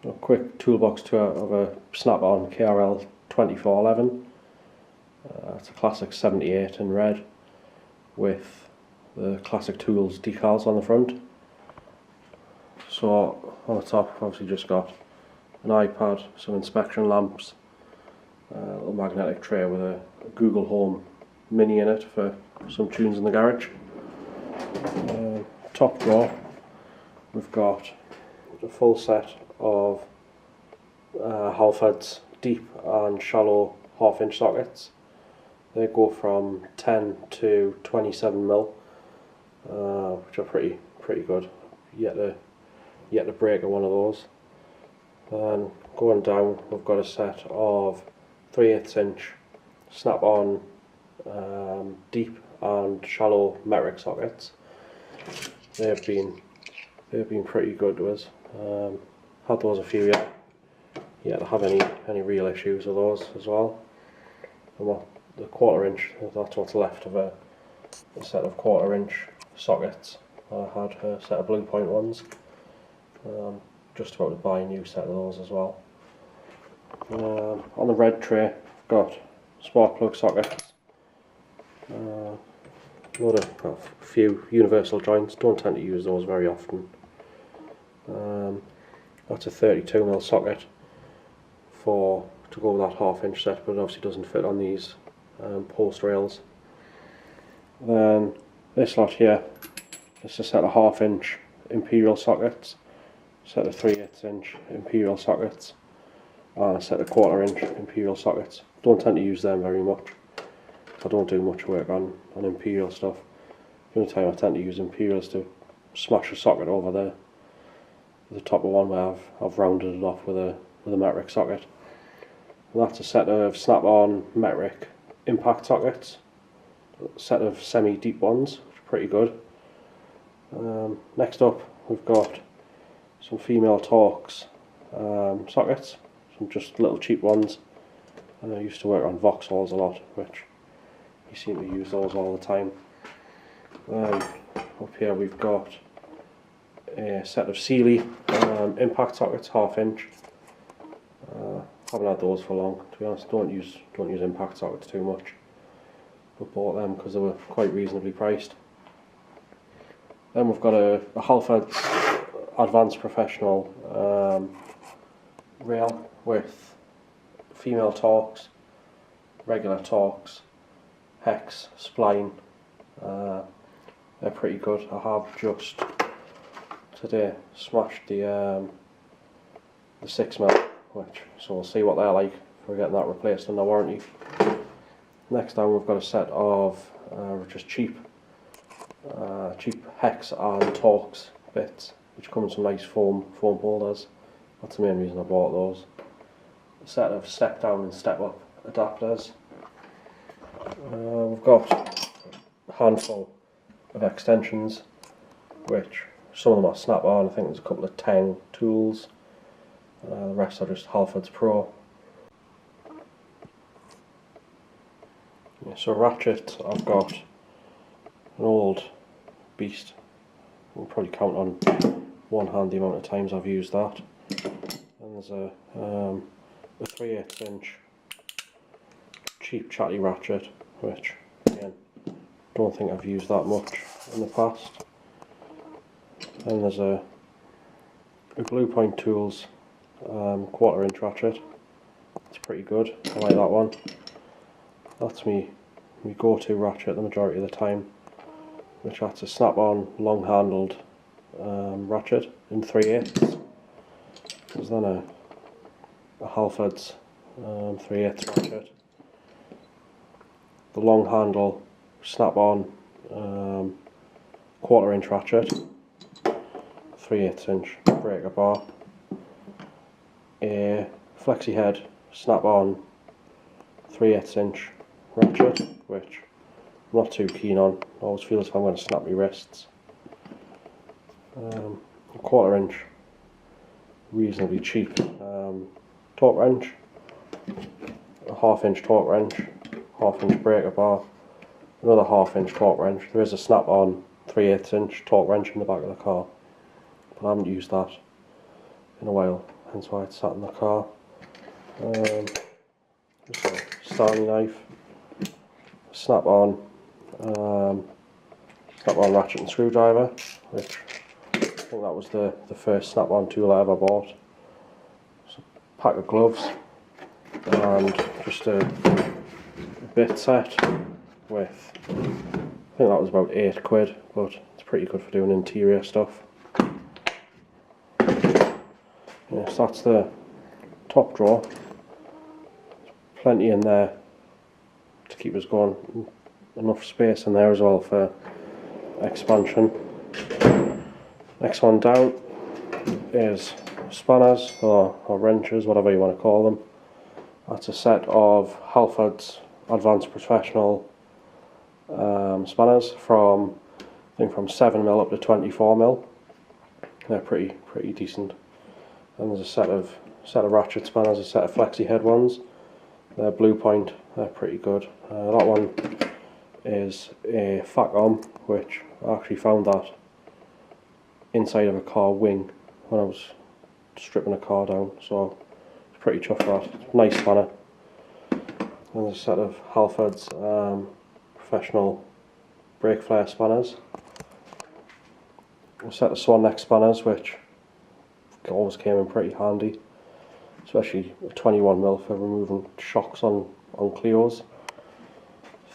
A quick toolbox tour of a Snap-On KRL 2411. It's a classic 78 in red with the classic tools decals on the front. So on the top, obviously just got an iPad, some inspection lamps, a little magnetic tray with a Google Home Mini in it for some tunes in the garage. Top drawer, we've got a full set of Halford's deep and shallow half-inch sockets. They go from 10 to 27mm, which are pretty good. Yet to break one of those. And going down, we've got a set of 3/8 inch Snap-On deep and shallow metric sockets. They've been pretty good to us. Had those a few yet to have any real issues with those as well. And the 1/4 inch, that's what's left of a set of 1/4 inch sockets. I had a set of Blue Point ones. Just about to buy a new set of those as well. On the red tray, I've got spark plug sockets. A few universal joints. Don't tend to use those very often. That's a 32mm socket to go with that half-inch set, but it obviously doesn't fit on these post rails. Then this lot here is a set of 1/2 inch imperial sockets, a set of 3/8 inch imperial sockets, and a set of 1/4 inch imperial sockets. Don't tend to use them very much. I don't do much work on imperial stuff. The only time I tend to use imperial is to smash a socket over the top of one where I've rounded it off with a metric socket. And that's a set of Snap-On metric impact sockets, a set of semi-deep ones, which are pretty good. Next up, we've got some female Stalks sockets, some just little cheap ones. And I used to work on Vauxhalls a lot, which you seem to use those all the time. Up here we've got a set of Sealy impact sockets, 1/2 inch. Haven't had those for long, to be honest. Don't use impact sockets too much, but bought them because they were quite reasonably priced. Then we've got a Halford's Advanced Professional rail with female Stalks, regular Stalks, hex, spline. They're pretty good. I have just today smashed the 6mm, so we'll see what they're like if we're getting that replaced under warranty. Next down, we've got a set of just cheap hex and Stalks bits, which come in some nice foam holders. That's the main reason I bought those. A set of step down and step up adapters. We've got a handful of extensions, which some of them are Snap-On. I think there's a couple of Tang tools. The rest are just Halford's Pro. Yeah, so Ratchet, I've got an old beast. I'll probably count on one hand the amount of times I've used that. And there's a 3/8 inch cheap chatty Ratchet, which again don't think I've used that much in the past. And there's a Blue Point Tools 1/4 inch Ratchet. It's pretty good. I like that one. That's me go-to Ratchet the majority of the time, which that's a Snap-On long-handled Ratchet in 3/8. There's then a Halford's 3/8 Ratchet. The long handle Snap-On 1/4 inch Ratchet, 3/8 inch breaker bar, a flexi head Snap-On 3/8 inch Ratchet, which I'm not too keen on. I always feel as if I'm going to snap my wrists. A 1/4 inch reasonably cheap torque wrench, a 1/2 inch torque wrench, 1/2 inch breaker bar, another 1/2 inch torque wrench. There is a Snap-On 3/8 inch torque wrench in the back of the car, but I haven't used that in a while. hence why it's sat in the car. Just a Stanley knife, Snap-on ratchet and screwdriver, which I think that was the first Snap-on tool I ever bought. So a pack of gloves, and just a bit set with, I think that was about £8, but it's pretty good for doing interior stuff. Yeah, so that's the top drawer. Plenty in there to keep us going. Enough space in there as well for expansion. Next one down is spanners or wrenches, whatever you want to call them. That's a set of Halford's Advanced Professional spanners from, I think, from 7mm up to 24mm. They're pretty decent. And there's a set of ratchet spanners, a set of flexi head ones. They're Blue Point. They're pretty good. That one is a fat arm, which I actually found that inside of a car wing when I was stripping a car down. So it's pretty chuffed that. Nice spanner. And there's a set of Halford's professional brake flare spanners. A set of Swan neck spanners, which always came in pretty handy, especially 21mm for removing shocks on Clios.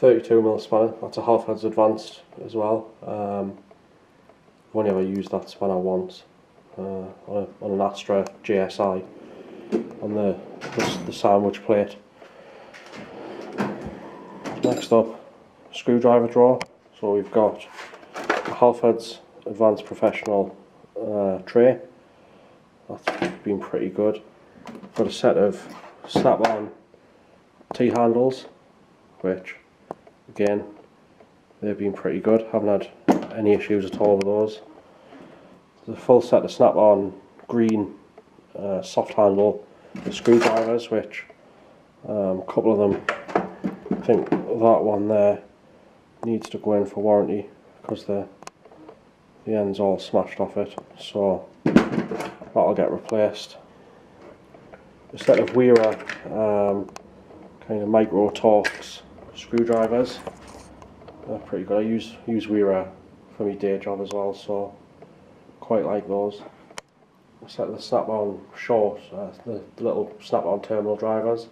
32mm spanner, that's a Halford's Advanced as well. I've only ever used that spanner once on an Astra JSI on the sandwich plate. Next up, screwdriver drawer. So we've got a Halford's Advanced Professional tray. That's been pretty good. Got a set of Snap-on T-handles, which again, they've been pretty good. Haven't had any issues at all with those. There's a full set of Snap-on green soft handle screwdrivers, which a couple of them, I think that one there needs to go in for warranty because the end's all smashed off it, so that'll get replaced. A set of Weira kind of micro Torx screwdrivers. They're pretty good. I use Weira for my day job as well, so quite like those. A set of the Snap-on short, the little Snap-on terminal drivers.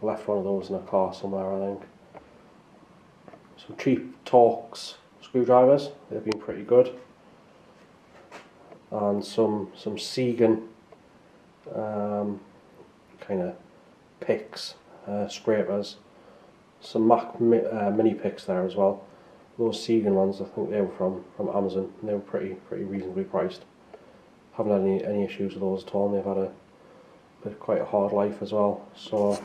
I left one of those in a car somewhere, I think. Some cheap Torx screwdrivers. They've been pretty good. And some Segan kind of picks, scrapers. Some Mac mini picks there as well. Those Segan ones, I think they were from Amazon. And they were pretty reasonably priced. Haven't had any issues with those at all. And they've had quite a hard life as well. So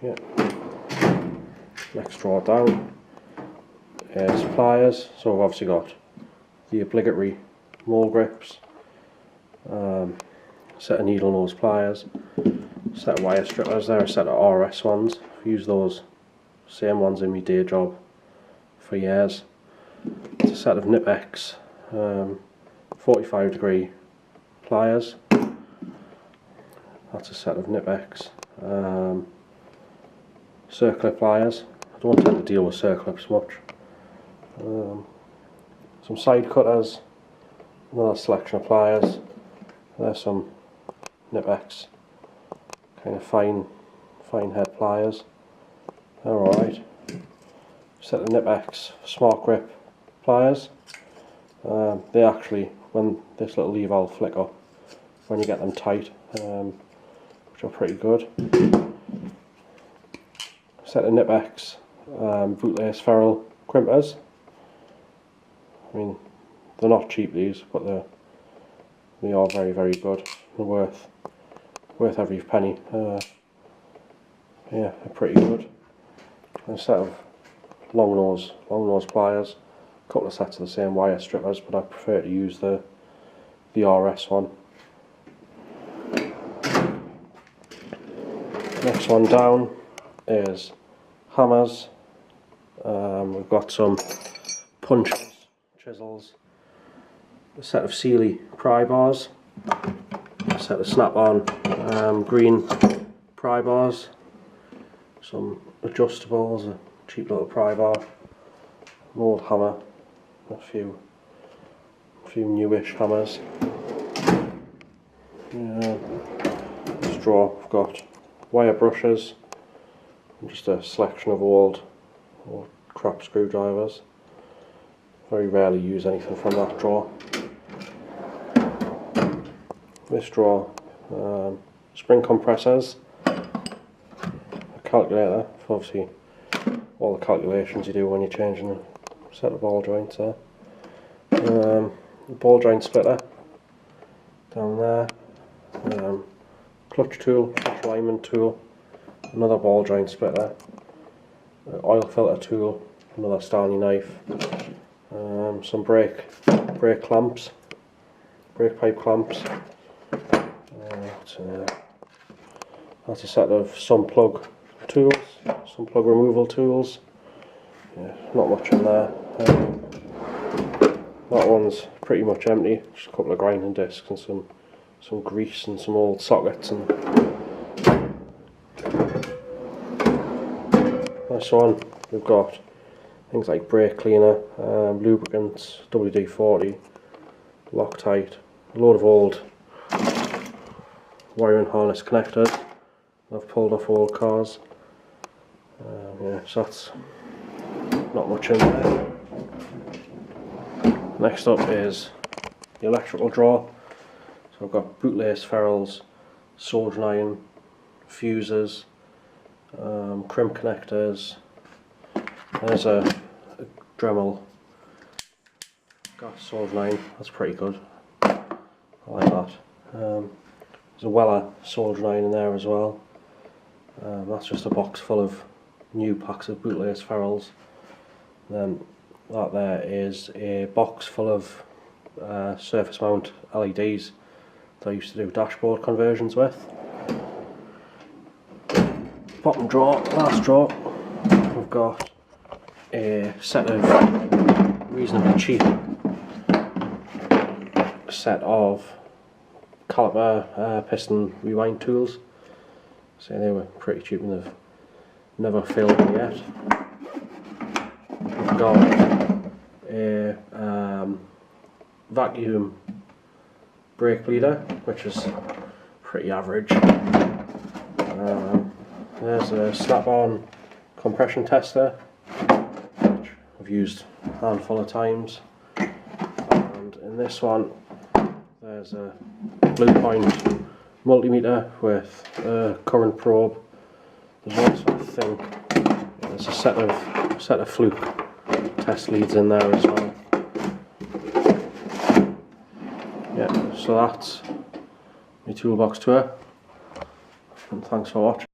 yeah. Next drawer down is pliers. So we've obviously got the obligatory mole grips, set of needle nose pliers, set of wire strippers there, a set of RS ones. I've used those same ones in my day job for years. It's a set of Nipex 45-degree pliers. That's a set of Nipex circular pliers. I don't tend to deal with circlips much. Some side cutters. Another selection of pliers. There's some Nipex kind of fine head pliers. They're alright. Set of Nipex smart grip pliers. They actually, when this little lever will flick up when you get them tight, which are pretty good. Set of Nipex bootlace ferrule crimpers. I mean, they're not cheap these, but they are very good. They're worth every penny. Yeah, they're pretty good. And a set of long nose pliers. A couple of sets of the same wire strippers, but I prefer to use the RS one. Next one down is hammers. We've got some punches, chisels, a set of Sealy pry bars, a set of Snap-On green pry bars, some adjustables, a cheap little pry bar, an old hammer, a few newish hammers. This drawer I've got wire brushes, and just a selection of old crap screwdrivers. Very rarely use anything from that drawer. This drawer, spring compressors, a calculator for obviously all the calculations you do when you're changing a set of ball joints there. A ball joint splitter down there, clutch tool, clutch alignment tool, another ball joint splitter, oil filter tool, another Stanley knife, some brake clamps, brake pipe clamps. That's a set of some plug tools, some plug removal tools. Yeah, not much in there. That one's pretty much empty, just a couple of grinding discs and some grease and some old sockets. And this one we've got things like brake cleaner, lubricants, WD-40, Loctite, a load of old wiring harness connectors I've pulled off old cars. Yeah, so that's not much in there. Next up is the electrical drawer. So I've got bootlace ferrules, soldering iron, fuses, crimp connectors. There's a Dremel gas soldering iron, that's pretty good. I like that. There's a Weller soldering iron in there as well. That's just a box full of new packs of bootlace ferrules. Then that there is a box full of surface mount LEDs that I used to do dashboard conversions with. Bottom drawer, last drawer, we've got a set of reasonably cheap set of caliper piston rewind tools. So they were pretty cheap and they've never failed me yet. We've got a vacuum brake bleeder, which is pretty average. There's a Snap-On compression tester, which I've used a handful of times. And in this one, there's a Blue Point multimeter with a current probe. There's also, I think, there's a set of fluke test leads in there as well. Yeah, so that's my toolbox tour, and thanks for watching.